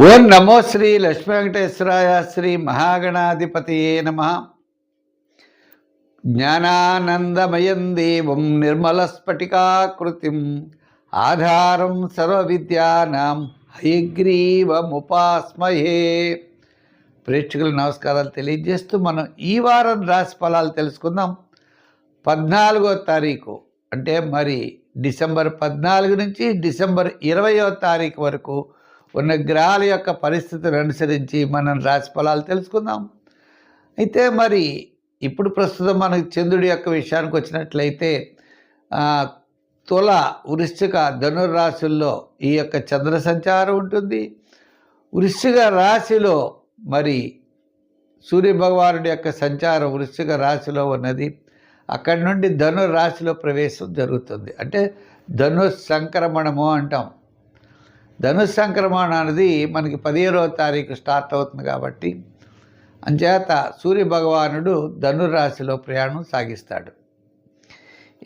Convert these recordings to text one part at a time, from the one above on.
ఓం నమో శ్రీ లక్ష్మీ వెంకటేశ్వరాయ శ్రీ మహాగణాధిపతియే నమః. జ్ఞానానందమయం దేవం నిర్మలస్ఫటికాకృతిం ఆధారం సర్వవిద్యానాం హయగ్రీవముపాస్మహే. ప్రేక్షకులకు నమస్కారాలు తెలియజేస్తూ మనం ఈ వారం రాశి ఫలాలు తెలుసుకుందాం. 14వ తారీఖు అంటే మరి డిసెంబర్ 14 నుంచి డిసెంబర్ 20వ తారీఖు వరకు ఉన్న గ్రహాల యొక్క పరిస్థితులను అనుసరించి మనం రాశి ఫలాలు తెలుసుకుందాం. అయితే మరి ఇప్పుడు ప్రస్తుతం మనకి చంద్రుడి యొక్క విషయానికి వచ్చినట్లయితే తుల, వృశ్చిక, ధనుర్రాశుల్లో ఈ యొక్క చంద్ర సంచారం ఉంటుంది. వృశ్చిక రాశిలో మరి సూర్యభగవానుడి యొక్క సంచారం వృశ్చిక రాశిలో ఉన్నది. అక్కడి నుండి ధనుర్రాశిలో ప్రవేశం జరుగుతుంది. అంటే ధను సంక్రమణము అంటాం. ధను సంక్రమణ అనేది మనకి 15వ తారీఖు స్టార్ట్ అవుతుంది కాబట్టి అంచేత సూర్యభగవానుడు ధనుర్రాశిలో ప్రయాణం సాగిస్తాడు.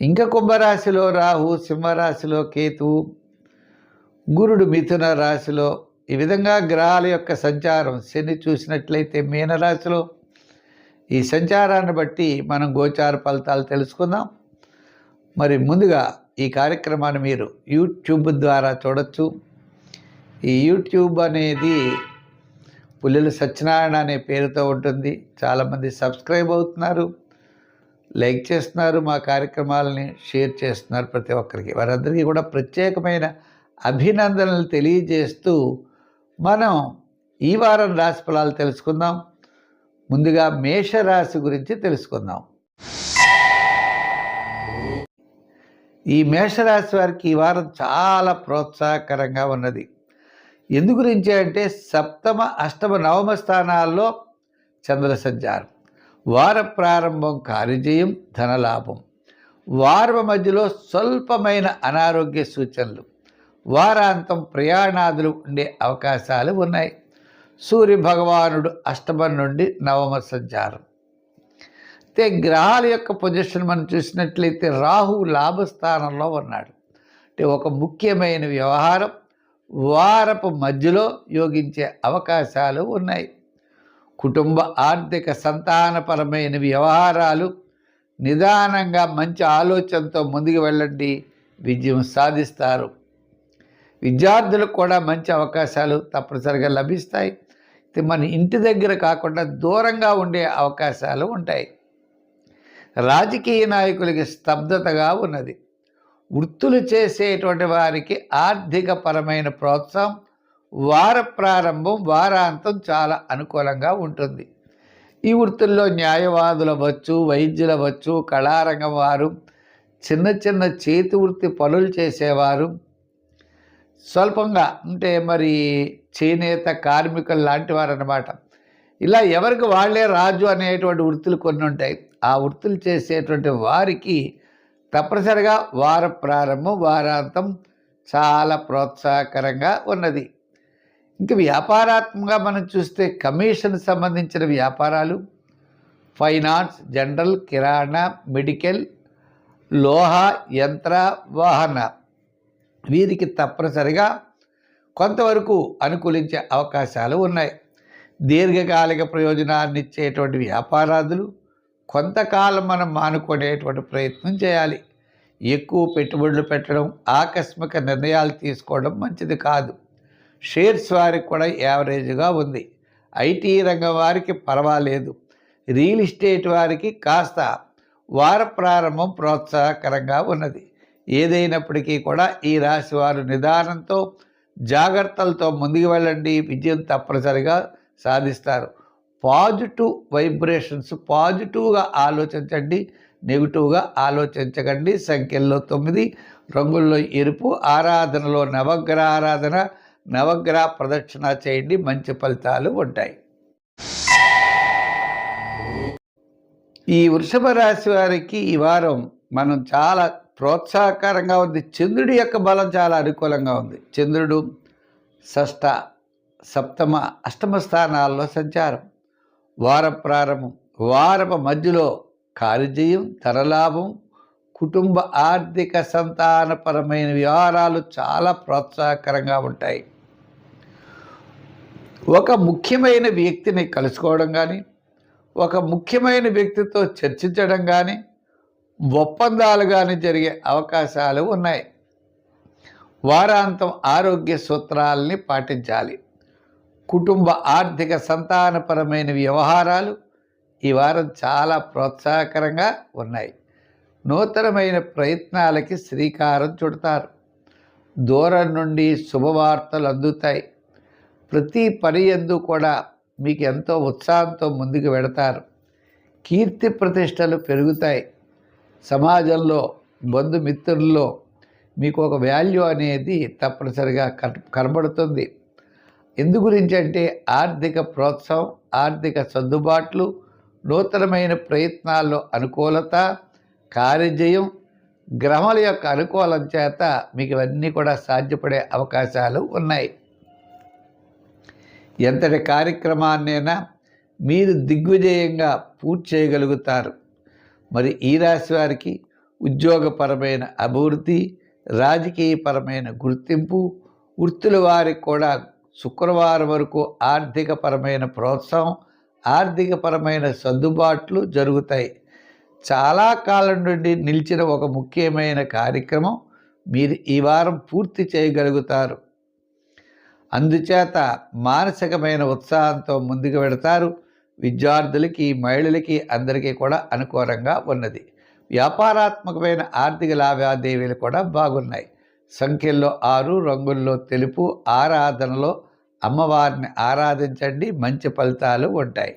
ఇంకా కుంభరాశిలో రాహు, సింహరాశిలో కేతువు, గురుడు మిథున రాశిలో, ఈ విధంగా గ్రహాల యొక్క సంచారం శని చూసినట్లయితే మీనరాశిలో. ఈ సంచారాన్ని బట్టి మనం గోచార ఫలితాలు తెలుసుకుందాం. మరి ముందుగా ఈ కార్యక్రమాన్ని మీరు యూట్యూబ్ ద్వారా చూడొచ్చు. ఈ యూట్యూబ్ అనేది పుల్లెల సత్యనారాయణ అనే పేరుతో ఉంటుంది. చాలామంది సబ్స్క్రైబ్ అవుతున్నారు, లైక్ చేస్తున్నారు, మా కార్యక్రమాలని షేర్ చేస్తున్నారు ప్రతి ఒక్కరికి. వారందరికీ కూడా ప్రత్యేకమైన అభినందనలు తెలియజేస్తూ మనం ఈ వారం రాశి ఫలాలు తెలుసుకుందాం. ముందుగా మేషరాశి గురించి తెలుసుకుందాం. ఈ మేషరాశి వారికి ఈ వారం చాలా ప్రోత్సాహకరంగా ఉన్నది. ఎందు గురించి అంటే సప్తమ, అష్టమ, నవమ స్థానాల్లో చంద్ర సంచారం. వార ప్రారంభం కార్యజయం, ధనలాభం. వారం మధ్యలో స్వల్పమైన అనారోగ్య సూచనలు. వారాంతం ప్రయాణాదులు ఉండే అవకాశాలు ఉన్నాయి. సూర్యభగవానుడు అష్టమం నుండి నవమ సంచారం. అయితే గ్రహాల యొక్క పొజిషన్ మనం చూసినట్లయితే రాహు లాభస్థానంలో ఉన్నాడు. అంటే ఒక ముఖ్యమైన వ్యవహారం వారపు మధ్యలో యోగించే అవకాశాలు ఉన్నాయి. కుటుంబ, ఆర్థిక, సంతానపరమైన వ్యవహారాలు నిదానంగా మంచి ఆలోచనతో ముందుకు వెళ్ళండి, విజయం సాధిస్తారు. విద్యార్థులకు కూడా మంచి అవకాశాలు తప్పనిసరిగా లభిస్తాయి. మన ఇంటి దగ్గర కాకుండా దూరంగా ఉండే అవకాశాలు ఉంటాయి. రాజకీయ నాయకులకి స్తబ్దతగా ఉన్నది. వృత్తులు చేసేటువంటి వారికి ఆర్థిక పరమైన ప్రోత్సాహం. వార ప్రారంభం, వారాంతం చాలా అనుకూలంగా ఉంటుంది. ఈ వృత్తుల్లో న్యాయవాదులు అవ్వచ్చు, వైద్యులు అవ్వచ్చు, కళారంగం వారు, చిన్న చిన్న చేతి వృత్తి పనులు చేసేవారు, స్వల్పంగా అంటే మరి చేనేత కార్మికులు లాంటి వారు అన్నమాట. ఇలా ఎవరికి వాళ్ళే రాజు అనేటువంటి వృత్తులు కొన్ని ఉంటాయి. ఆ వృత్తులు చేసేటువంటి వారికి తప్పనిసరిగా వార ప్రారంభం, వారాంతం చాలా ప్రోత్సాహకరంగా ఉన్నది. ఇంక వ్యాపారాత్మకంగా మనం చూస్తే కమిషన్ సంబంధించిన వ్యాపారాలు, ఫైనాన్స్, జనరల్, కిరాణా, మెడికల్, లోహ, యంత్ర, వాహన వీరికి తప్పనిసరిగా కొంతవరకు అనుకూలించే అవకాశాలు ఉన్నాయి. దీర్ఘకాలిక ప్రయోజనాన్ని ఇచ్చేటువంటి వ్యాపారాదులు కొంతకాలం మనం మానుకునేటువంటి ప్రయత్నం చేయాలి. ఎక్కువ పెట్టుబడులు పెట్టడం, ఆకస్మిక నిర్ణయాలు తీసుకోవడం మంచిది కాదు. షేర్స్ వారికి కూడా యావరేజ్గా ఉంది. ఐటీ రంగం వారికి పర్వాలేదు. రియల్ ఎస్టేట్ వారికి కాస్త వార ప్రారంభం ప్రోత్సాహకరంగా ఉన్నది. ఏదైనప్పటికీ కూడా ఈ రాశి వారు నిదానంతో, జాగ్రత్తలతో ముందుకు వెళ్ళండి, విజయం తప్పనిసరిగా సాధిస్తారు. పాజిటివ్ వైబ్రేషన్స్, పాజిటివ్గా ఆలోచించండి, నెగిటివ్గా ఆలోచించకండి. సంఖ్యల్లో 9, రంగుల్లో ఎరుపు. ఆరాధనలో నవగ్రహ ఆరాధన, నవగ్రహ ప్రదక్షిణ చేయండి, మంచి ఫలితాలు ఉంటాయి. ఈ వృషభ రాశి వారికి ఈ వారం మనం చాలా ప్రోత్సాహకరంగా ఉంది. చంద్రుడి యొక్క బలం చాలా అనుకూలంగా ఉంది. చంద్రుడు షష్ఠ, సప్తమ, అష్టమ స్థానాల్లో సంచారం. వార ప్రారంభం, వారపు మధ్యలో కార్యజయం, ధనలాభం. కుటుంబ, ఆర్థిక, సంతానపరమైన వ్యవహారాలు చాలా ప్రోత్సాహకరంగా ఉంటాయి. ఒక ముఖ్యమైన వ్యక్తిని కలుసుకోవడం కానీ, ఒక ముఖ్యమైన వ్యక్తితో చర్చించడం కానీ, ఒప్పందాలు కానీ జరిగే అవకాశాలు ఉన్నాయి. వారాంతం ఆరోగ్య సూత్రాలని పాటించాలి. కుటుంబ ఆర్థిక సంతానపరమైన వ్యవహారాలు ఈ వారం చాలా ప్రోత్సాహకరంగా ఉన్నాయి. నూతనమైన ప్రయత్నాలకి శ్రీకారం చుడతారు. దూరం నుండి శుభవార్తలు అందుతాయి. ప్రతి పని యందు కూడా మీకు ఎంతో ఉత్సాహంతో ముందుకు వెడతారు. కీర్తి ప్రతిష్టలు పెరుగుతాయి. సమాజంలో బంధుమిత్రుల్లో మీకు ఒక వాల్యూ అనేది తప్పనిసరిగా కనబడుతుంది. ఎందు గురించి అంటే ఆర్థిక ప్రోత్సాహం, ఆర్థిక సర్దుబాట్లు, నూతనమైన ప్రయత్నాల్లో అనుకూలత, కార్యజయం, గ్రహముల యొక్క అనుకూలం చేత మీకు ఇవన్నీ కూడా సాధ్యపడే అవకాశాలు ఉన్నాయి. ఎంతటి కార్యక్రమాన్నైనా మీరు దిగ్విజయంగా పూర్తి చేయగలుగుతారు. మరి ఈ రాశి వారికి ఉద్యోగపరమైన అభివృద్ధి, రాజకీయపరమైన గుర్తింపు, వృత్తుల వారికి కూడా శుక్రవారం వరకు ఆర్థికపరమైన ప్రోత్సాహం, ఆర్థికపరమైన సర్దుబాట్లు జరుగుతాయి. చాలా కాలం నుండి నిలిచిన ఒక ముఖ్యమైన కార్యక్రమం మీరు ఈ వారం పూర్తి చేయగలుగుతారు. అందుచేత మానసికమైన ఉత్సాహంతో ముందుకు వెడతారు. విద్యార్థులకి, మహిళలకి అందరికీ కూడా అనుకూలంగా ఉన్నది. వ్యాపారాత్మకమైన ఆర్థిక లావాదేవీలు కూడా బాగున్నాయి. సంఖ్యల్లో 6, రంగుల్లో తెలుపు. ఆరాధనలో అమ్మవారిని ఆరాధించండి, మంచి ఫలితాలు ఉంటాయి.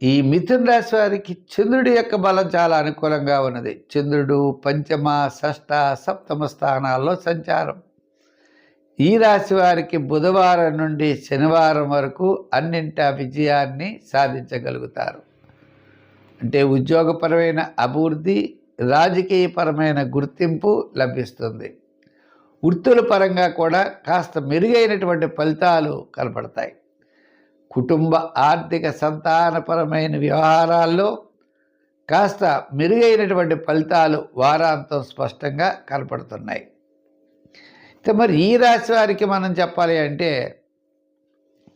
ఈ మిథున రాశి వారికి చంద్రుడి యొక్క బలం చాలా అనుకూలంగా ఉన్నది. చంద్రుడు పంచమ, షష్ఠ, సప్తమ స్థానాల్లో సంచారం. ఈ రాశి వారికి బుధవారం నుండి శనివారం వరకు అన్నింటా విజయాన్ని సాధించగలుగుతారు. అంటే ఉద్యోగపరమైన అభివృద్ధి, రాజకీయపరమైన గుర్తింపు లభిస్తుంది. వృత్తుల పరంగా కూడా కాస్త మెరుగైనటువంటి ఫలితాలు కనపడతాయి. కుటుంబ ఆర్థిక సంతానపరమైన వ్యవహారాల్లో కాస్త మెరుగైనటువంటి ఫలితాలు వారాంతం స్పష్టంగా కనపడుతున్నాయి. మరి ఈ రాశి వారికి మనం చెప్పాలి అంటే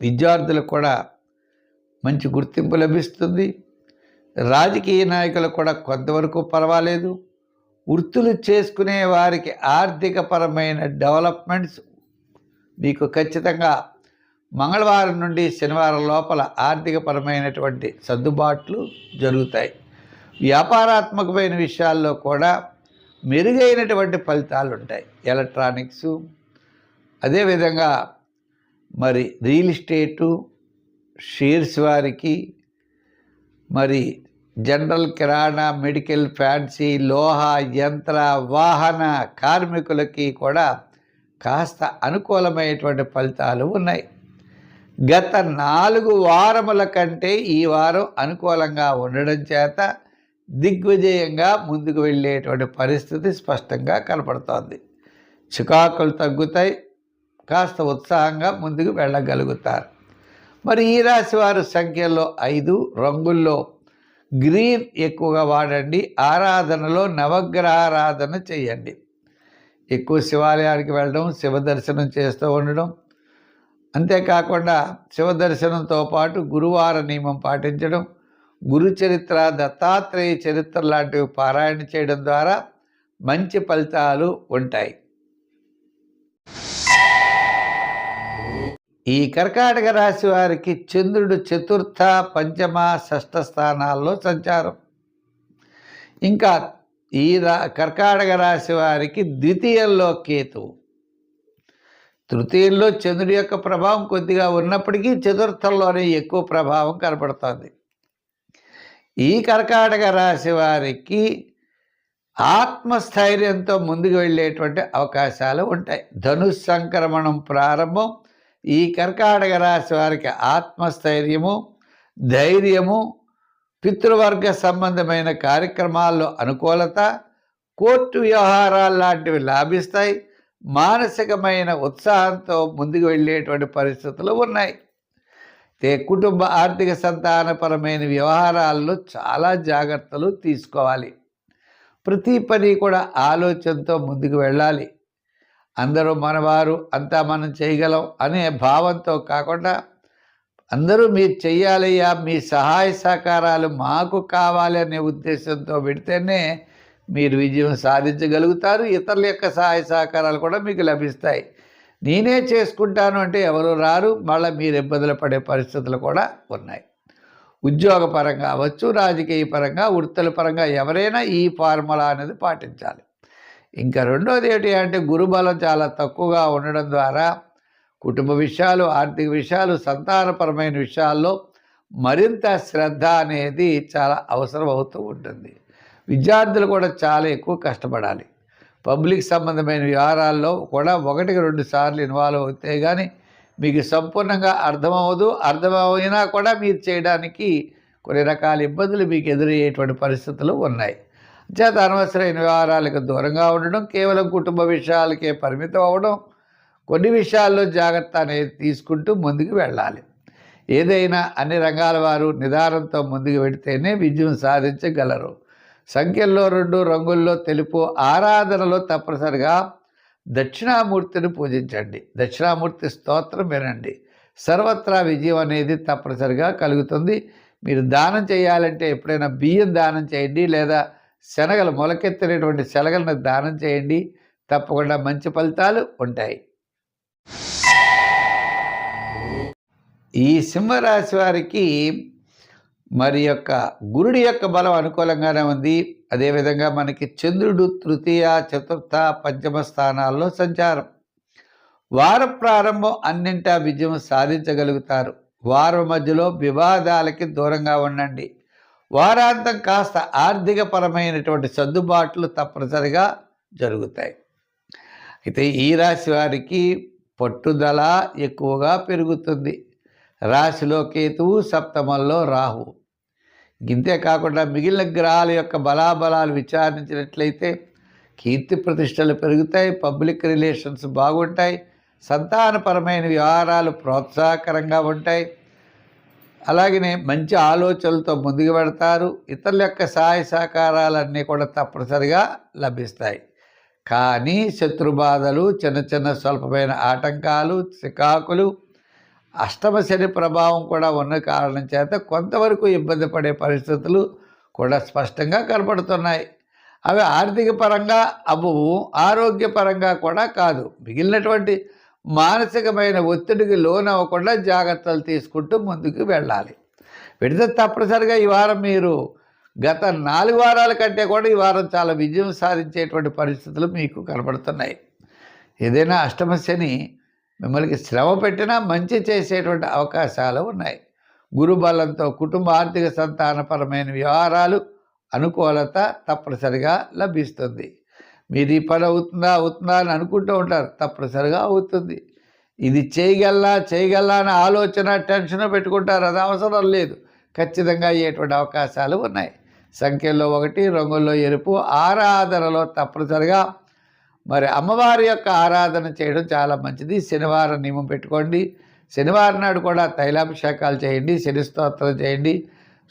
విద్యార్థులకు కూడా మంచి గుర్తింపు లభిస్తుంది. రాజకీయ నాయకులకు కూడా కొంతవరకు పర్వాలేదు. వృత్తులు చేసుకునే వారికి ఆర్థికపరమైన డెవలప్మెంట్స్ మీకు ఖచ్చితంగా మంగళవారం నుండి శనివారం లోపల ఆర్థికపరమైనటువంటి సర్దుబాట్లు జరుగుతాయి. వ్యాపారాత్మకమైన విషయాల్లో కూడా మెరుగైనటువంటి ఫలితాలు ఉంటాయి. ఎలక్ట్రానిక్సు, అదేవిధంగా మరి రియల్ ఎస్టేటు, షేర్స్ వారికి, మరి జనరల్ కిరాణా, మెడికల్, ఫ్యాన్సీ, లోహ, యంత్ర, వాహన కార్మికులకి కూడా కాస్త అనుకూలమైనటువంటి ఫలితాలు ఉన్నాయి. గత 4 వారముల కంటే ఈ వారం అనుకూలంగా ఉండడం చేత దిగ్విజయంగా ముందుకు వెళ్ళేటువంటి పరిస్థితి స్పష్టంగా కనపడుతోంది. చికాకులు తగ్గుతాయి. కాస్త ఉత్సాహంగా ముందుకు వెళ్ళగలుగుతారు. మరి ఈ రాశి వారు సంఖ్యలో 5, రంగుల్లో గ్రీన్ ఎక్కువగా వాడండి. ఆరాధనలో నవగ్రహారాధన చేయండి. ఎక్కువ శివాలయానికి వెళ్ళడం, శివ దర్శనం చేస్తూ ఉండడం, అంతేకాకుండా శివ దర్శనంతో పాటు గురువార నియమం పాటించడం, గురు చరిత్ర, దత్తాత్రేయ చరిత్ర లాంటివి పారాయణ చేయడం ద్వారా మంచి ఫలితాలు ఉంటాయి. ఈ కర్కాటక రాశి వారికి చంద్రుడు చతుర్థ, పంచమ, షష్ఠ స్థానాల్లో సంచారం. ఇంకా ఈ కర్కాటక రాశి వారికి ద్వితీయంలో కేతువు, తృతీయంలో చంద్రుడి యొక్క ప్రభావం కొద్దిగా ఉన్నప్పటికీ చతుర్థంలోనే ఎక్కువ ప్రభావం కనపడుతుంది. ఈ కర్కాటక రాశి వారికి ఆత్మస్థైర్యంతో ముందుకు వెళ్ళేటువంటి అవకాశాలు ఉంటాయి. ధనుస్సు సంక్రమణం ప్రారంభం. ఈ కర్కాటక రాశి వారికి ఆత్మస్థైర్యము, ధైర్యము, పితృవర్గ సంబంధమైన కార్యక్రమాల్లో అనుకూలత, కోర్టు వ్యవహారాలు లాంటివి లాభిస్తాయి. మానసికమైన ఉత్సాహంతో ముందుకు వెళ్ళేటువంటి పరిస్థితులు ఉన్నాయి. కుటుంబ ఆర్థిక సంతానపరమైన వ్యవహారాల్లో చాలా జాగ్రత్తలు తీసుకోవాలి. ప్రతి పని కూడా ఆలోచనతో ముందుకు వెళ్ళాలి. అందరూ మనవారు, అంతా మనం చేయగలం అనే భావంతో కాకుండా అందరూ మీరు చెయ్యాలయ్యా, మీ సహాయ సహకారాలు మాకు కావాలి అనే ఉద్దేశంతో పెడితేనే మీరు విజయం సాధించగలుగుతారు. ఇతరుల యొక్క సహాయ సహకారాలు కూడా మీకు లభిస్తాయి. నేనే చేసుకుంటాను అంటే ఎవరు రారు, మళ్ళీ మీరు ఇబ్బందులు పడే పరిస్థితులు కూడా ఉన్నాయి. ఉద్యోగపరంగా అవ్వచ్చు, రాజకీయ పరంగా, వృత్తుల పరంగా ఎవరైనా ఈ ఫార్ములా అనేది పాటించాలి. ఇంకా రెండోది ఏంటి అంటే గురుబలం చాలా తక్కువగా ఉండడం ద్వారా కుటుంబ విషయాలు, ఆర్థిక విషయాలు, సంతానపరమైన విషయాల్లో మరింత శ్రద్ధ అనేది చాలా అవసరం అవుతూ ఉంటుంది. విద్యార్థులు కూడా చాలా ఎక్కువ కష్టపడాలి. పబ్లిక్ సంబంధమైన వ్యవహారాల్లో కూడా 1-2 సార్లు ఇన్వాల్వ్ అవుతే కానీ మీకు సంపూర్ణంగా అర్థమవదు. అర్థమైనా కూడా మీరు చేయడానికి కొన్ని రకాల ఇబ్బందులు మీకు ఎదురయ్యేటువంటి పరిస్థితులు ఉన్నాయి. చేత అనవసరమైన వ్యవహారాలకు దూరంగా ఉండడం, కేవలం కుటుంబ విషయాలకే పరిమితం అవ్వడం, కొన్ని విషయాల్లో జాగ్రత్త అనేది తీసుకుంటూ ముందుకు వెళ్ళాలి. ఏదైనా అన్ని రంగాల వారు నిదానంతో ముందుకు వెడితేనే విజయం సాధించగలరు. సంఖ్యల్లో 2, రంగుల్లో తెలుపు, ఆరాధనలో తప్పనిసరిగా దక్షిణామూర్తిని పూజించండి. దక్షిణామూర్తి స్తోత్రం వినండి. సర్వత్రా విజయం అనేది తప్పనిసరిగా కలుగుతుంది. మీరు దానం చేయాలంటే ఎప్పుడైనా బియ్యం దానం చేయండి, లేదా శనగలు, మొలకెత్తినటువంటి శనగలను దానం చేయండి. తప్పకుండా మంచి ఫలితాలు ఉంటాయి. ఈ సింహరాశి వారికి మరి యొక్క గురుడి యొక్క బలం అనుకూలంగానే ఉంది. అదేవిధంగా మనకి చంద్రుడు తృతీయ, చతుర్థ, పంచమ స్థానాల్లో సంచారం. వార ప్రారంభం అన్నింటా విజయం సాధించగలుగుతారు. వారం మధ్యలో వివాదాలకి దూరంగా ఉండండి. వారాంతం కాస్త ఆర్థికపరమైనటువంటి సర్దుబాట్లు తప్పనిసరిగా జరుగుతాయి. అయితే ఈ రాశి వారికి పట్టుదల ఎక్కువగా పెరుగుతుంది. రాశిలో కేతువు, సప్తమంలో రాహు. ఇంతే కాకుండా మిగిలిన గ్రహాల యొక్క బలాబలాలు విచారించినట్లయితే కీర్తి ప్రతిష్టలు పెరుగుతాయి, పబ్లిక్ రిలేషన్స్ బాగుంటాయి, సంతానపరమైన వ్యవహారాలు ప్రోత్సాహకరంగా ఉంటాయి. అలాగనే మంచి ఆలోచనలతో ముందుకు పెడతారు. ఇతరుల యొక్క సహాయ సహకారాలన్నీ కూడా తప్పనిసరిగా లభిస్తాయి. కానీ శత్రుబాధలు, చిన్న చిన్న స్వల్పమైన ఆటంకాలు, చికాకులు, అష్టమ శని ప్రభావం కూడా ఉన్న కారణం చేత కొంతవరకు ఇబ్బంది పడే పరిస్థితులు కూడా స్పష్టంగా కనపడుతున్నాయి. అవి ఆర్థిక పరంగా అవ్వవు, ఆరోగ్యపరంగా కూడా కాదు. మిగిలినటువంటి మానసికమైన ఒత్తిడికి లోనవ్వకుండా జాగ్రత్తలు తీసుకుంటూ ముందుకు వెళ్ళాలి. పెడితే తప్పనిసరిగా ఈ వారం మీరు గత 4 వారాల కంటే కూడా ఈ వారం చాలా విజయం సాధించేటువంటి పరిస్థితులు మీకు కనబడుతున్నాయి. ఏదైనా అష్టమ శని మిమ్మల్ని శ్రమ పెట్టినా మంచి చేసేటువంటి అవకాశాలు ఉన్నాయి. గురుబలంతో కుటుంబ ఆర్థిక సంతానపరమైన వ్యవహారాలు అనుకూలత తప్పనిసరిగా లభిస్తుంది. మీరు ఈ పని అవుతుందా అని అనుకుంటూ ఉంటారు, తప్పనిసరిగా అవుతుంది. ఇది చేయగలనా అనే ఆలోచన, టెన్షన్ పెట్టుకుంటారు. అది అవసరం లేదు, ఖచ్చితంగా అయ్యేటువంటి అవకాశాలు ఉన్నాయి. సంఖ్యల్లో 1, రంగుల్లో ఎరుపు, ఆరాధనలో తప్పనిసరిగా మరి అమ్మవారి యొక్క ఆరాధన చేయడం చాలా మంచిది. శనివారం నియమం పెట్టుకోండి. శనివారం నాడు కూడా తైలాభిషేకాలు చేయండి, శని స్తోత్రం చేయండి,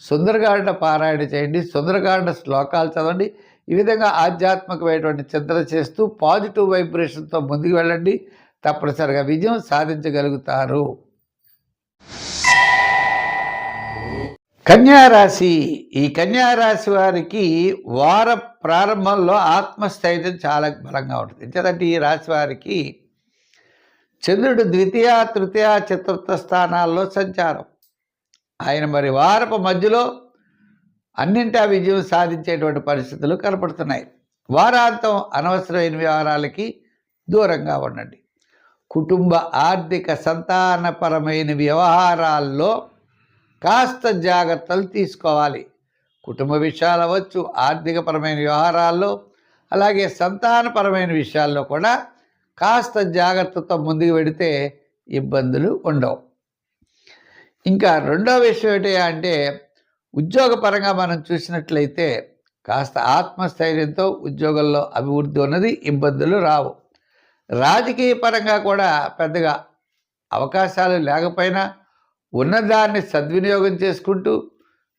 సుందరకాండ పారాయణ చేయండి, సుందరకాండ శ్లోకాలు చదవండి. ఈ విధంగా ఆధ్యాత్మికమైనటువంటి చింతన చేస్తూ పాజిటివ్ వైబ్రేషన్తో ముందుకు వెళ్ళండి. తప్పనిసరిగా విజయం సాధించగలుగుతారు. కన్యారాశి. ఈ కన్యారాశి వారికి వార ప్రారంభంలో ఆత్మస్థైర్యం చాలా బలంగా ఉంటుంది. ఎందుకంటే ఈ రాశి వారికి చంద్రుడు ద్వితీయ, తృతీయ, చతుర్థ స్థానాల్లో సంచారం. ఆయన మరి వారపు మధ్యలో అన్నింటా విజయం సాధించేటువంటి పరిస్థితులు కనపడుతున్నాయి. వారాంతం అనవసరమైన వ్యవహారాలకి దూరంగా ఉండండి. కుటుంబ ఆర్థిక సంతానపరమైన వ్యవహారాల్లో కాస్త జాగ్రత్తలు తీసుకోవాలి. కుటుంబ విషయాలు అవ్వచ్చు, ఆర్థికపరమైన వ్యవహారాల్లో, అలాగే సంతానపరమైన విషయాల్లో కూడా కాస్త జాగ్రత్తతో ముందుకు వెడితే ఇబ్బందులు ఉండవు. ఇంకా రెండో విషయం ఏంటి అంటే ఉద్యోగపరంగా మనం చూసినట్లయితే కాస్త ఆత్మస్థైర్యంతో ఉద్యోగంలో అభివృద్ధి ఉన్నది, ఇబ్బందులు రావు. రాజకీయ పరంగా కూడా పెద్దగా అవకాశాలు లేకపోయినా ఉన్నదాన్ని సద్వినియోగం చేసుకుంటూ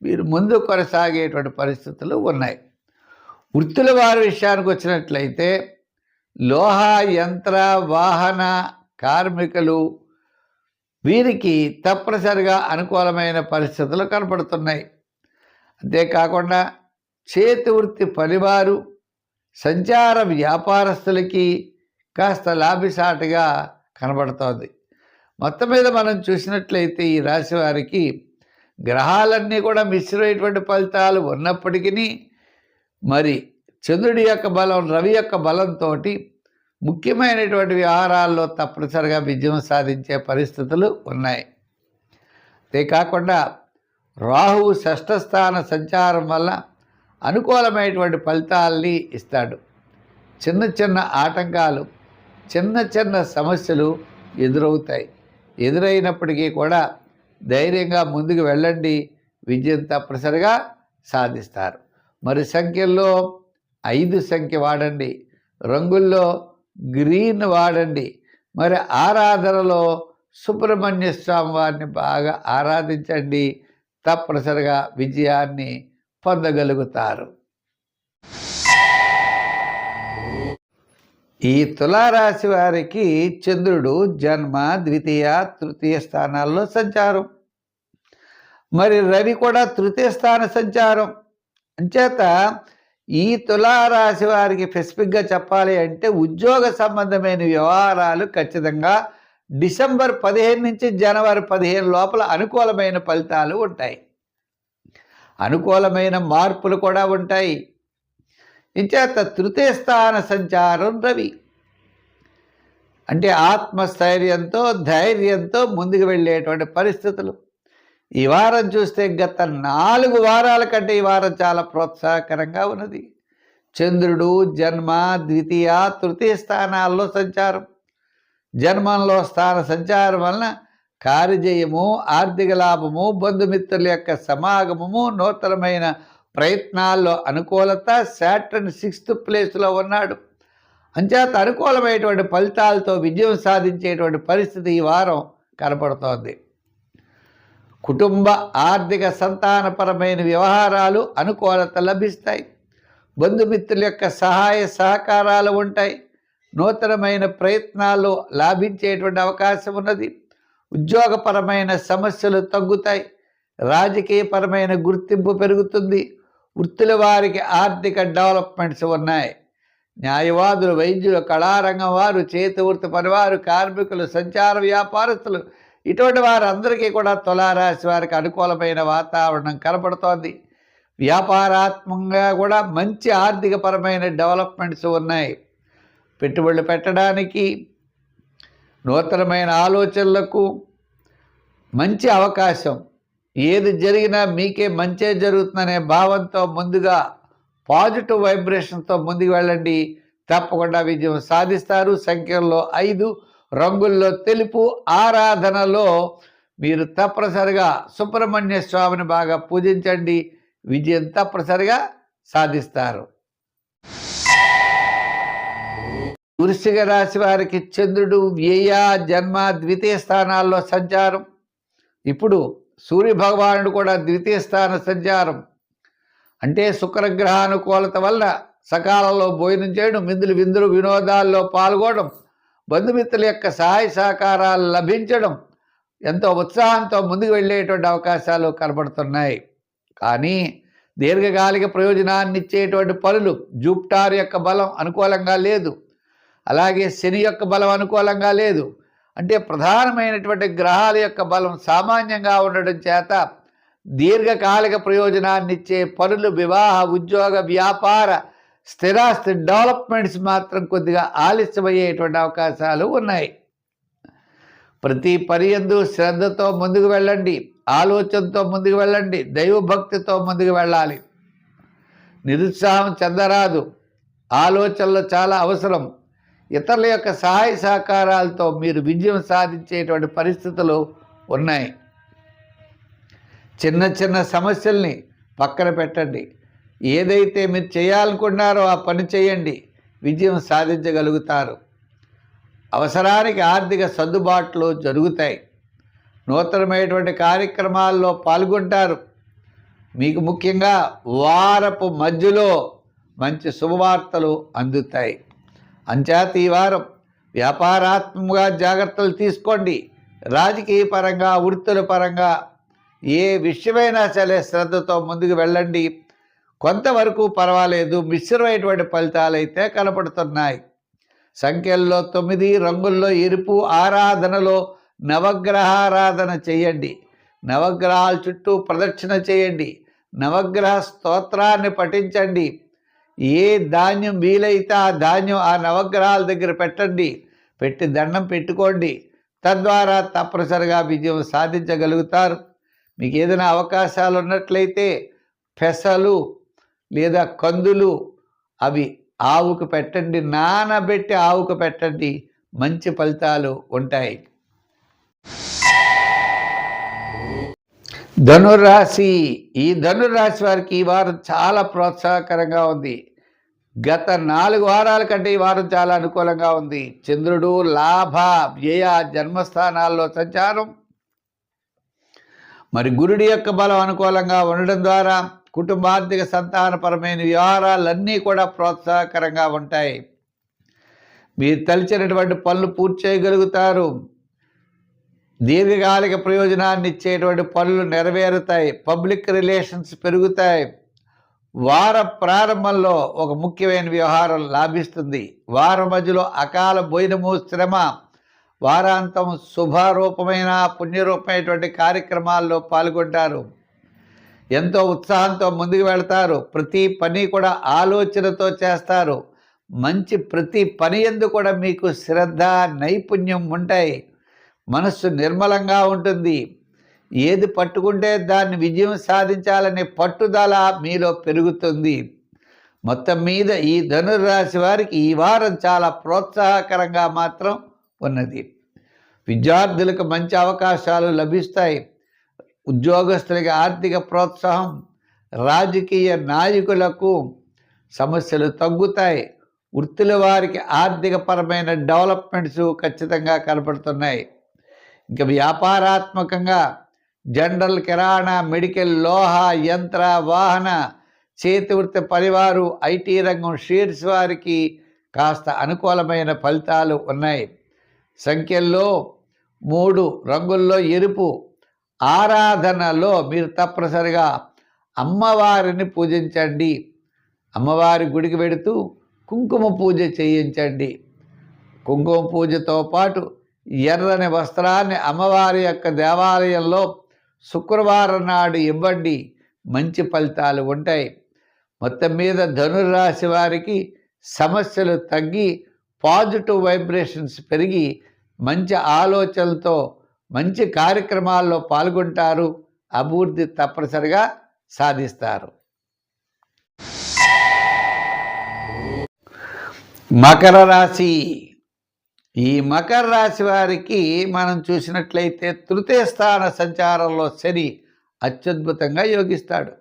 మీరు ముందు కొనసాగేటువంటి పరిస్థితులు ఉన్నాయి. వృత్తుల వారి విషయానికి వచ్చినట్లయితే లోహ యంత్ర వాహన కార్మికులు వీరికి తప్పనిసరిగా అనుకూలమైన పరిస్థితులు కనపడుతున్నాయి. అంతేకాకుండా చేతి వృత్తి పనివారు, సంచార వ్యాపారస్తులకి కాస్త లాభిసాటిగా కనబడుతోంది. మొత్తం మీద మనం చూసినట్లయితే ఈ రాశి వారికి గ్రహాలన్నీ కూడా మిశ్రమైనటువంటి ఫలితాలు ఉన్నప్పటికీ మరి చంద్రుడి యొక్క బలం, రవి యొక్క బలంతో ముఖ్యమైనటువంటి వ్యవహారాల్లో తప్పనిసరిగా విజయం సాధించే పరిస్థితులు ఉన్నాయి. అంతేకాకుండా రాహువు షష్ఠ స్థాన సంచారం వల్ల అనుకూలమైనటువంటి ఫలితాలని ఇస్తాడు. చిన్న చిన్న ఆటంకాలు, చిన్న చిన్న సమస్యలు ఎదురవుతాయి. ఎదురైనప్పటికీ కూడా ధైర్యంగా ముందుకు వెళ్ళండి, విజయం తప్పనిసరిగా సాధిస్తారు. మరి సంఖ్యల్లో 5 సంఖ్య వాడండి, రంగుల్లో గ్రీన్ వాడండి. మరి ఆరాధనలో సుబ్రహ్మణ్య స్వామి వారిని బాగా ఆరాధించండి, తప్పనిసరిగా విజయాన్ని పొందగలుగుతారు. ఈ తులారాశి వారికి చంద్రుడు జన్మ, ద్వితీయ, తృతీయ స్థానాల్లో సంచారం. మరి రవి కూడా తృతీయ స్థాన సంచారం. అంచేత ఈ తులారాశి వారికి స్పెసిఫిక్గా చెప్పాలి అంటే ఉద్యోగ సంబంధమైన వ్యవహారాలు ఖచ్చితంగా డిసెంబర్ 15 నుంచి జనవరి 15 లోపల అనుకూలమైన ఫలితాలు ఉంటాయి. అనుకూలమైన మార్పులు కూడా ఉంటాయి. ఇంచేత తృతీయ స్థాన సంచారం రవి అంటే ఆత్మస్థైర్యంతో, ధైర్యంతో ముందుకు వెళ్ళేటువంటి పరిస్థితులు. ఈ వారం చూస్తే గత 4 వారాల కంటే ఈ వారం చాలా ప్రోత్సాహకరంగా ఉన్నది. చంద్రుడు జన్మ, ద్వితీయ, తృతీయ స్థానాల్లో సంచారం. జన్మంలో స్థాన సంచారం వలన కార్యజయము, ఆర్థిక లాభము, బంధుమిత్రుల యొక్క సమాగమము, నూతనమైన ప్రయత్నాల్లో అనుకూలత. శాటర్న్ 6th ప్లేస్లో ఉన్నాడు. అంచేత అనుకూలమైనటువంటి ఫలితాలతో విజయం సాధించేటువంటి పరిస్థితి ఈ వారం కనపడుతోంది. కుటుంబ, ఆర్థిక, సంతానపరమైన వ్యవహారాలు అనుకూలత లభిస్తాయి. బంధుమిత్రుల యొక్క సహాయ సహకారాలు ఉంటాయి. నూతనమైన ప్రయత్నాలు లాభించేటువంటి అవకాశం ఉన్నది. ఉద్యోగపరమైన సమస్యలు తగ్గుతాయి. రాజకీయపరమైన గుర్తింపు పెరుగుతుంది. వృత్తుల వారికి ఆర్థిక డెవలప్మెంట్స్ ఉన్నాయి. న్యాయవాదులు, వైద్యులు, కళారంగం వారు, చేతి వృత్తి పనివారు, కార్మికులు, సంచార వ్యాపారస్తులు ఇటువంటి వారందరికీ కూడా తులారాశి వారికి అనుకూలమైన వాతావరణం కనపడుతోంది. వ్యాపారాత్మకంగా కూడా మంచి ఆర్థికపరమైన డెవలప్మెంట్స్ ఉన్నాయి. పెట్టుబడులు పెట్టడానికి, నూతనమైన ఆలోచనలకు మంచి అవకాశం. ఏది జరిగినా మీకే మంచే జరుగుతుందనే భావంతో ముందుగా పాజిటివ్ వైబ్రేషన్తో ముందుకు వెళ్ళండి, తప్పకుండా విజయం సాధిస్తారు. సంఖ్యల్లో 5, రంగుల్లో తెలుపు. ఆరాధనలో మీరు తప్పనిసరిగా సుబ్రహ్మణ్య స్వామిని బాగా పూజించండి, విజయం తప్పనిసరిగా సాధిస్తారు. వృశ్చిక రాశి వారికి చంద్రుడు వ్యయ, జన్మ, ద్వితీయ స్థానాల్లో సంచారం. ఇప్పుడు సూర్యభగవానుడు కూడా ద్వితీయ స్థాన సంచారం. అంటే శుక్రగ్రహానుకూలత వల్ల సకాలంలో భోజనం చేయడం, విందులు వినోదాల్లో పాల్గొనడం, బంధుమిత్రుల యొక్క సహాయ సహకారాలు లభించడం, ఎంతో ఉత్సాహంతో ముందుకు వెళ్ళేటువంటి అవకాశాలు కనబడుతున్నాయి. కానీ దీర్ఘకాలిక ప్రయోజనాన్ని ఇచ్చేటువంటి పనులు, జూపిటర్ యొక్క బలం అనుకూలంగా లేదు, అలాగే శని యొక్క బలం అనుకూలంగా లేదు. అంటే ప్రధానమైనటువంటి గ్రహాల యొక్క బలం సామాన్యంగా ఉండడం చేత దీర్ఘకాలిక ప్రయోజనాన్ని ఇచ్చే పనులు, వివాహ, ఉద్యోగ, వ్యాపార, స్థిరాస్తి డెవలప్మెంట్స్ మాత్రం కొద్దిగా ఆలస్యమయ్యేటువంటి అవకాశాలు ఉన్నాయి. ప్రతి పని యందు శ్రద్ధతో ముందుకు వెళ్ళండి, ఆలోచనతో ముందుకు వెళ్ళండి, దైవభక్తితో ముందుకు వెళ్ళాలి. నిరుత్సాహం చెందరాదు. ఆలోచనలు చాలా అవసరం. ఇతరుల యొక్క సహాయ సహకారాలతో మీరు విజయం సాధించేటువంటి పరిస్థితులు ఉన్నాయి. చిన్న చిన్న సమస్యల్ని పక్కన పెట్టండి. ఏదైతే మీరు చేయాలనుకున్నారో ఆ పని చేయండి, విజయం సాధించగలుగుతారు. అవసరానికి ఆర్థిక సర్దుబాట్లు జరుగుతాయి. నూతనమైనటువంటి కార్యక్రమాల్లో పాల్గొంటారు. మీకు ముఖ్యంగా వారపు మధ్యలో మంచి శుభవార్తలు అందుతాయి. అంచేత ఈ వారం వ్యాపారాత్మకంగా జాగ్రత్తలు తీసుకోండి. రాజకీయ పరంగా, వృత్తుల పరంగా ఏ విషయమైనా సరే శ్రద్ధతో ముందుకు వెళ్ళండి. కొంతవరకు పర్వాలేదు, మిశ్రమైనటువంటి ఫలితాలు అయితే కనపడుతున్నాయి. సంఖ్యల్లో 9, రంగుల్లో ఎరుపు, ఆరాధనలో నవగ్రహారాధన చేయండి. నవగ్రహాల చుట్టూ ప్రదక్షిణ చేయండి. నవగ్రహ స్తోత్రాన్ని పఠించండి. ఏ ధాన్యం వీలైతే ఆ ధాన్యం ఆ నవగ్రహాల దగ్గర పెట్టండి, పెట్టి దండం పెట్టుకోండి. తద్వారా తప్పనిసరిగా విజయం సాధించగలుగుతారు. మీకు ఏదైనా అవకాశాలు ఉన్నట్లయితే పెసలు లేదా కందులు అవి ఆవుకు పెట్టండి, నానబెట్టి ఆవుకు పెట్టండి, మంచి ఫలితాలు ఉంటాయి. ధనురాశి. ఈ ధనురాశి వారికి ఈ వారం చాలా ప్రోత్సాహకరంగా ఉంది. గత 4 వారాల కంటే ఈ వారం చాలా అనుకూలంగా ఉంది. చంద్రుడు లాభ, వ్యయ, జన్మస్థానాల్లో సంచారం, మరి గురుడి యొక్క బలం అనుకూలంగా ఉండడం ద్వారా కుటుంబార్థిక సంతానపరమైన వ్యవహారాలన్నీ కూడా ప్రోత్సాహకరంగా ఉంటాయి. మీరు తలిచినటువంటి పనులు పూర్తి చేయగలుగుతారు. దీర్ఘకాలిక ప్రయోజనాన్ని ఇచ్చేటువంటి పనులు నెరవేరుతాయి. పబ్లిక్ రిలేషన్స్ పెరుగుతాయి. వార ప్రారంభంలో ఒక ముఖ్యమైన వ్యవహారం లాభిస్తుంది. వారం మధ్యలో అకాల భోజనము, శ్రమ, వారాంతం శుభరూపమైన పుణ్యరూపమైనటువంటి కార్యక్రమాల్లో పాల్గొంటారు. ఎంతో ఉత్సాహంతో ముందుకు వెళతారు. ప్రతి పని కూడా ఆలోచనతో చేస్తారు. మంచి ప్రతి పని యందు కూడా మీకు శ్రద్ధ, నైపుణ్యం ఉంటాయి. మనస్సు నిర్మలంగా ఉంటుంది. ఏది పట్టుకుంటే దాన్ని విజయం సాధించాలనే పట్టుదల మీలో పెరుగుతుంది. మొత్తం మీద ఈ ధనుర్రాశి వారికి ఈ వారం చాలా ప్రోత్సాహకరంగా మాత్రం ఉన్నది. విద్యార్థులకు మంచి అవకాశాలు లభిస్తాయి. ఉద్యోగస్తులకి ఆర్థిక ప్రోత్సాహం, రాజకీయ నాయకులకు సమస్యలు తగ్గుతాయి. వృత్తుల వారికి ఆర్థికపరమైన డెవలప్మెంట్స్ ఖచ్చితంగా కనపడుతున్నాయి. ఇంకా వ్యాపారాత్మకంగా జనరల్, కిరాణా, మెడికల్, లోహ, యంత్ర, వాహన, చేతి వృత్తి పరివారు, ఐటీ రంగం, షేర్స్ వారికి కాస్త అనుకూలమైన ఫలితాలు ఉన్నాయి. సంఖ్యల్లో 3, రంగుల్లో ఎరుపు. ఆరాధనలో మీరు తప్పనిసరిగా అమ్మవారిని పూజించండి. అమ్మవారి గుడికి వెడుతూ కుంకుమ పూజ చేయించండి. కుంకుమ పూజతో పాటు ఎర్రని వస్త్రాన్ని అమ్మవారి యొక్క దేవాలయంలో శుక్రవారం నాడు ఇవ్వండి. మంచి ఫలితాలు ఉంటాయి. మొత్తం మీద ధనుర్రాశి వారికి సమస్యలు తగ్గి పాజిటివ్ వైబ్రేషన్స్ పెరిగి మంచి ఆలోచనలతో మంచి కార్యక్రమాల్లో పాల్గొంటారు. అభివృద్ధి తప్పనిసరిగా సాధిస్తారు. మకర రాశి. ఈ మకర రాశి వారికి మనం చూసినట్లయితే తృతీయ స్థాన సంచారంలో శని అత్యద్భుతంగా యోగిస్తాడు.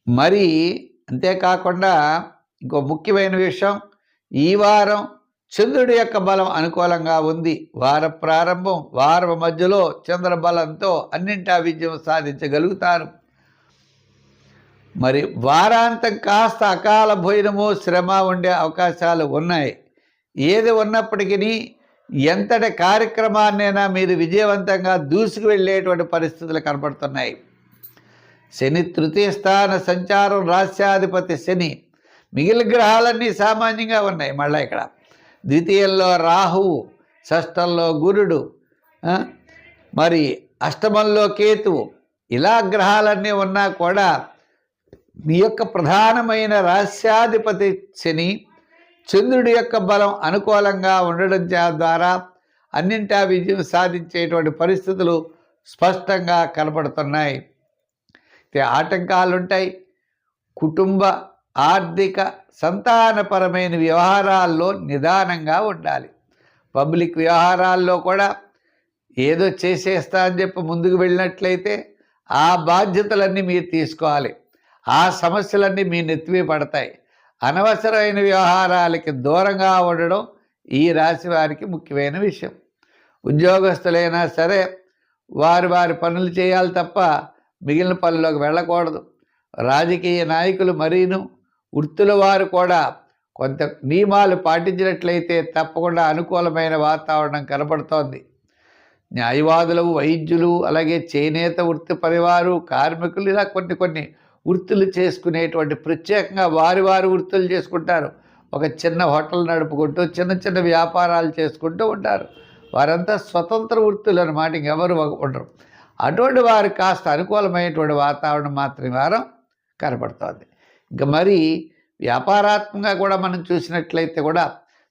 మరి అంతేకాకుండా ఇంకో ముఖ్యమైన విషయం, ఈ వారం చంద్రుడి యొక్క బలం అనుకూలంగా ఉంది. వార ప్రారంభం, వారం మధ్యలో చంద్ర బలంతో అన్నింటా విజయం సాధించగలుగుతారు. మరి వారాంతం కాస్త అకాల భోజనము, శ్రమ ఉండే అవకాశాలు ఉన్నాయి. ఏది ఉన్నప్పటికీ ఎంతటి కార్యక్రమాన్నైనా మీరు విజయవంతంగా దూసుకు వెళ్ళేటువంటి పరిస్థితులు కనపడుతున్నాయి. శని తృతీయ స్థాన సంచారం, రాస్యాధిపతి శని. మిగిలిన గ్రహాలన్నీ సామాన్యంగా ఉన్నాయి. మళ్ళీ ఇక్కడ ద్వితీయంలో రాహువు, షష్టంలో గురుడు, మరి అష్టమంలో కేతువు, ఇలా గ్రహాలన్నీ ఉన్నా కూడా మీ యొక్క ప్రధానమైన రాస్యాధిపతి శని, చంద్రుడి యొక్క బలం అనుకూలంగా ఉండడం ద్వారా అన్నింటా విజయం సాధించేటువంటి పరిస్థితులు స్పష్టంగా కనపడుతున్నాయి. ఆటంకాలు ఉంటాయి. కుటుంబ, ఆర్థిక, సంతానపరమైన వ్యవహారాల్లో నిదానంగా ఉండాలి. పబ్లిక్ వ్యవహారాల్లో కూడా ఏదో చేసేస్తా అని చెప్పి ముందుకు వెళ్ళినట్లయితే ఆ బాధ్యతలన్నీ మీరు తీసుకోవాలి. ఆ సమస్యలన్నీ మీ నెత్తిమీ పడతాయి. అనవసరమైన వ్యవహారాలకి దూరంగా ఉండడం ఈ రాశి వారికి ముఖ్యమైన విషయం. ఉద్యోగస్తులైనా సరే వారి వారి పనులు చేయాలి తప్ప మిగిలిన పనుల్లోకి వెళ్ళకూడదు. రాజకీయ నాయకులు మరీను, వృత్తుల వారు కూడా కొంత నియమాలు పాటించినట్లయితే తప్పకుండా అనుకూలమైన వాతావరణం కనబడుతోంది. న్యాయవాదులు, వైద్యులు, అలాగే చేనేత వృత్తి పరివారు, కార్మికులు, ఇలా కొన్ని వృత్తులు చేసుకునేటువంటి ప్రత్యేకంగా వారి వృత్తులు చేసుకుంటారు. ఒక చిన్న హోటల్ నడుపుకుంటూ చిన్న వ్యాపారాలు చేసుకుంటూ ఉంటారు. వారంతా స్వతంత్ర వృత్తులు అన్నమాట, ఇంకెవరు ఉండరు. అటువంటి వారికి కాస్త అనుకూలమైనటువంటి వాతావరణం మాత్రం వారం కనపడుతోంది. ఇంకా మరి వ్యాపారాత్మకంగా కూడా మనం చూసినట్లయితే కూడా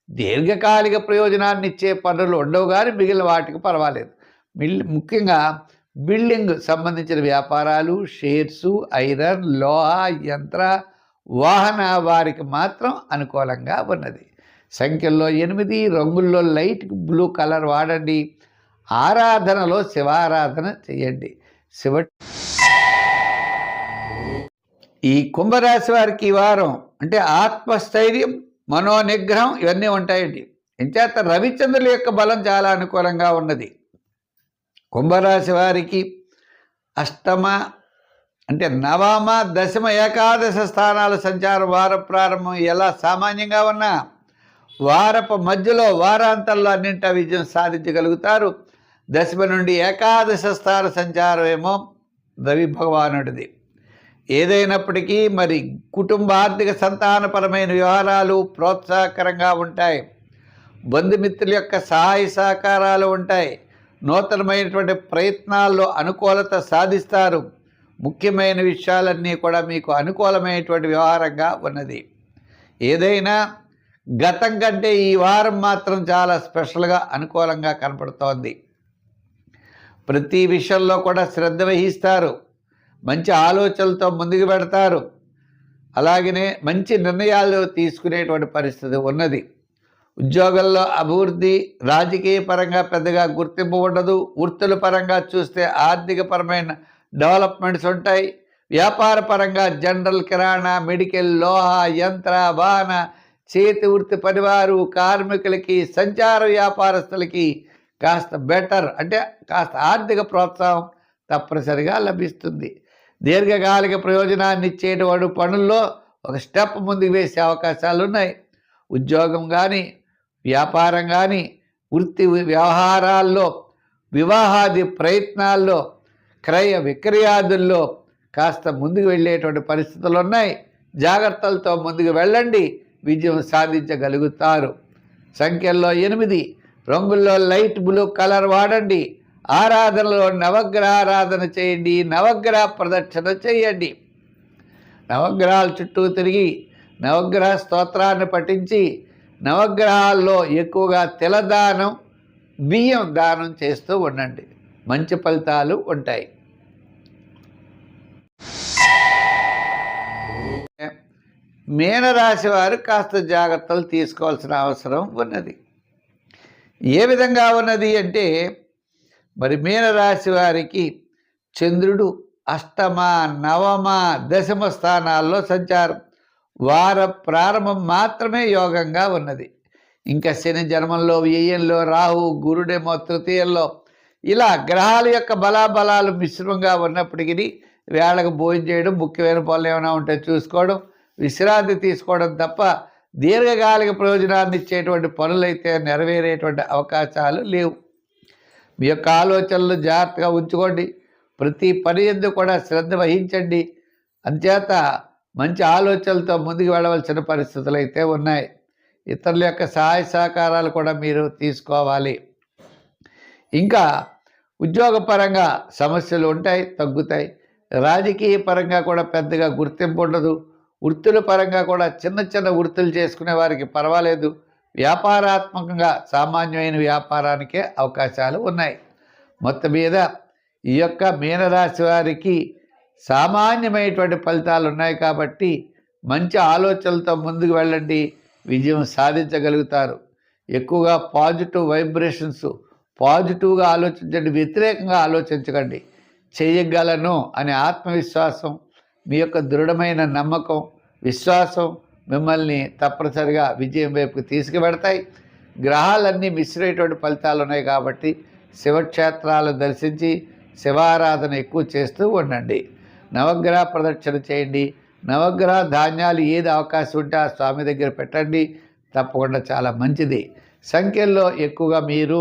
దీర్ఘకాలిక ప్రయోజనాన్ని ఇచ్చే పనులు ఉండవు, కానీ మిగిలిన వాటికి పర్వాలేదు. ముఖ్యంగా బిల్డింగ్ సంబంధించిన వ్యాపారాలు, షేర్సు, ఐరన్, లోహ, యంత్ర, వాహన వారికి మాత్రం అనుకూలంగా ఉన్నది. సంఖ్యల్లో 8, రంగుల్లో లైట్ బ్లూ కలర్ వాడండి. ఆరాధనలో శివారాధన చేయండి. ఈ కుంభరాశి వారికి ఈ వారం అంటే ఆత్మస్థైర్యం, మనోనిగ్రహం ఇవన్నీ ఉంటాయండి. ఇంచేత రవిచంద్రుల యొక్క బలం చాలా అనుకూలంగా ఉన్నది. కుంభరాశి వారికి అష్టమ అంటే నవమ, దశమ, ఏకాదశ స్థానాల సంచారం వార ప్రారంభం ఎలా సామాన్యంగా ఉన్నా వారపు మధ్యలో వారాంతంలో అన్నింటా విజయం సాధించగలుగుతారు. దశమ నుండి ఏకాదశ స్థాన సంచారం ఏమో రవి భగవానుడిది. ఏదైనప్పటికీ మరి కుటుంబ ఆర్థిక సంతానపరమైన వ్యవహారాలు ప్రోత్సాహకరంగా ఉంటాయి. బంధుమిత్రుల యొక్క సహాయ సహకారాలు ఉంటాయి. నూతనమైనటువంటి ప్రయత్నాల్లో అనుకూలత సాధిస్తారు. ముఖ్యమైన విషయాలన్నీ కూడా మీకు అనుకూలమైనటువంటి వ్యవహారంగా ఉన్నది. ఏదైనా గతం కంటే ఈ వారం మాత్రం చాలా స్పెషల్గా అనుకూలంగా కనపడుతోంది. ప్రతి విషయంలో కూడా శ్రద్ధ వహిస్తారు. మంచి ఆలోచనలతో ముందుకు పెడతారు. అలాగనే మంచి నిర్ణయాలు తీసుకునేటువంటి పరిస్థితి ఉన్నది. ఉద్యోగంలో అభివృద్ధి, రాజకీయ పరంగా పెద్దగా గుర్తింపు ఉండదు. వృత్తుల పరంగా చూస్తే ఆర్థికపరమైన డెవలప్మెంట్స్ ఉంటాయి. వ్యాపార పరంగా జనరల్, కిరాణా, మెడికల్, లోహ, యంత్ర, వాహన, చేతి వృత్తి పరివారు, కార్మికులకి, సంచార వ్యాపారస్తులకి కాస్త బెటర్ అంటే కాస్త ఆర్థిక ప్రోత్సాహం తప్పనిసరిగా లభిస్తుంది. దీర్ఘకాలిక ప్రయోజనాన్ని ఇచ్చేటువంటి పనుల్లో ఒక స్టెప్ ముందుకు వేసే అవకాశాలు ఉన్నాయి. ఉద్యోగం కానీ, వ్యాపారం కానీ, వృత్తి వ్యవహారాల్లో, వివాహాది ప్రయత్నాల్లో, క్రయ విక్రయాదుల్లో కాస్త ముందుకు వెళ్ళేటువంటి పరిస్థితులు ఉన్నాయి. జాగ్రత్తలతో ముందుకు వెళ్ళండి, విజయం సాధించగలుగుతారు. సంఖ్యల్లో 8, రంగుల్లో లైట్ బ్లూ కలర్ వాడండి. ఆరాధనలో నవగ్రహ ఆరాధన చేయండి. నవగ్రహ ప్రదక్షిణ చేయండి. నవగ్రహాల చుట్టూ తిరిగి నవగ్రహ స్తోత్రాన్ని పఠించి నవగ్రహాల్లో ఎక్కువగా తిలదానం, బియ్యం దానం చేస్తూ ఉండండి. మంచి ఫలితాలు ఉంటాయి. మీనరాశి వారు కాస్త జాగ్రత్తలు తీసుకోవాల్సిన అవసరం ఉన్నది. ఏ విధంగా ఉన్నది అంటే మరి మీనరాశి వారికి చంద్రుడు అష్టమ, నవమ, దశమ స్థానాల్లో సంచారం. వార ప్రారంభం మాత్రమే యోగంగా ఉన్నది. ఇంకా శని జన్మంలో, వ్యయంలో, రాహు, గురుడేమో తృతీయంలో, ఇలా గ్రహాల యొక్క బలాబలాలు మిశ్రమంగా ఉన్నప్పటికీ వేళకు భోజనం చేయడం, ముఖ్యమైన పనులు ఏమైనా ఉంటే చూసుకోవడం, విశ్రాంతి తీసుకోవడం తప్ప దీర్ఘకాలిక ప్రయోజనాన్ని ఇచ్చేటువంటి పనులైతే నెరవేరేటువంటి అవకాశాలు లేవు. మీ యొక్క ఆలోచనలు జాగ్రత్తగా ఉంచుకోండి. ప్రతి పని యందు కూడా శ్రద్ధ వహించండి. అంచేత మంచి ఆలోచనలతో ముందుకు వెళ్ళవలసిన పరిస్థితులు అయితే ఉన్నాయి. ఇతరుల యొక్క సహాయ సహకారాలు కూడా మీరు తీసుకోవాలి. ఇంకా ఉద్యోగపరంగా సమస్యలు ఉంటాయి, తగ్గుతాయి. రాజకీయ పరంగా కూడా పెద్దగా గుర్తింపు ఉండదు. వృత్తుల పరంగా కూడా చిన్న వృత్తులు చేసుకునే వారికి పర్వాలేదు. వ్యాపారాత్మకంగా సామాన్యమైన వ్యాపారానికే అవకాశాలు ఉన్నాయి. మొత్తం మీద ఈ యొక్క మీనరాశి వారికి సామాన్యమైనటువంటి ఫలితాలు ఉన్నాయి కాబట్టి మంచి ఆలోచనలతో ముందుకు వెళ్ళండి, విజయం సాధించగలుగుతారు. ఎక్కువగా పాజిటివ్ వైబ్రేషన్స్, పాజిటివ్గా ఆలోచించండి, వ్యతిరేకంగా ఆలోచించకండి. చేయగలను అనే ఆత్మవిశ్వాసం, మీ యొక్క దృఢమైన నమ్మకం, విశ్వాసం మిమ్మల్ని తప్పనిసరిగా విజయం వైపుకి తీసుకువెడతాయి. గ్రహాలన్నీ మిశ్రమైనటువంటి ఫలితాలు ఉన్నాయి కాబట్టి శివక్షేత్రాలు దర్శించి శివారాధన ఎక్కువ చేస్తూ ఉండండి. నవగ్రహ ప్రదక్షిణ చేయండి. నవగ్రహ ధాన్యాలు ఏది అవకాశం ఉంటే ఆ స్వామి దగ్గర పెట్టండి, తప్పకుండా చాలా మంచిది. సంఖ్యల్లో ఎక్కువగా మీరు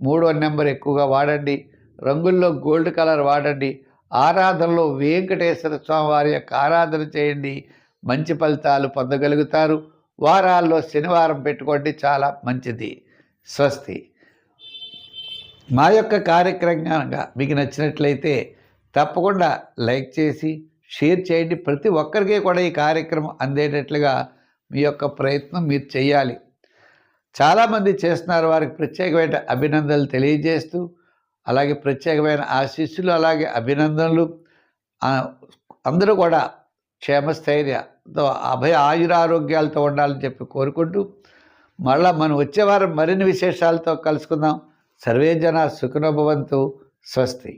3వ నెంబర్ ఎక్కువగా వాడండి. రంగుల్లో గోల్డ్ కలర్ వాడండి. ఆరాధనలో వెంకటేశ్వర స్వామి వారి యొక్క ఆరాధన చేయండి, మంచి ఫలితాలు పొందగలుగుతారు. వారాల్లో శనివారం పెట్టుకోండి, చాలా మంచిది. స్వస్తి. మా యొక్క కార్యక్రమంగా మీకు నచ్చినట్లయితే తప్పకుండా లైక్ చేసి షేర్ చేయండి. ప్రతి ఒక్కరికి కూడా ఈ కార్యక్రమం అందేటట్లుగా మీ యొక్క ప్రయత్నం మీరు చేయాలి. చాలామంది చేస్తున్నారు, వారికి ప్రత్యేకమైన అభినందనలు తెలియజేస్తూ, అలాగే ప్రత్యేకమైన ఆశీస్సులు, అలాగే అభినందనలు. అందరూ కూడా క్షేమస్థైర్యంతో అభయ ఆయురారోగ్యాలతో ఉండాలని చెప్పి కోరుకుంటూ, మళ్ళా మనం వచ్చే వారం మరిన్ని విశేషాలతో కలుసుకుందాం. సర్వే జన సుఖినో భవంతు. స్వస్తి.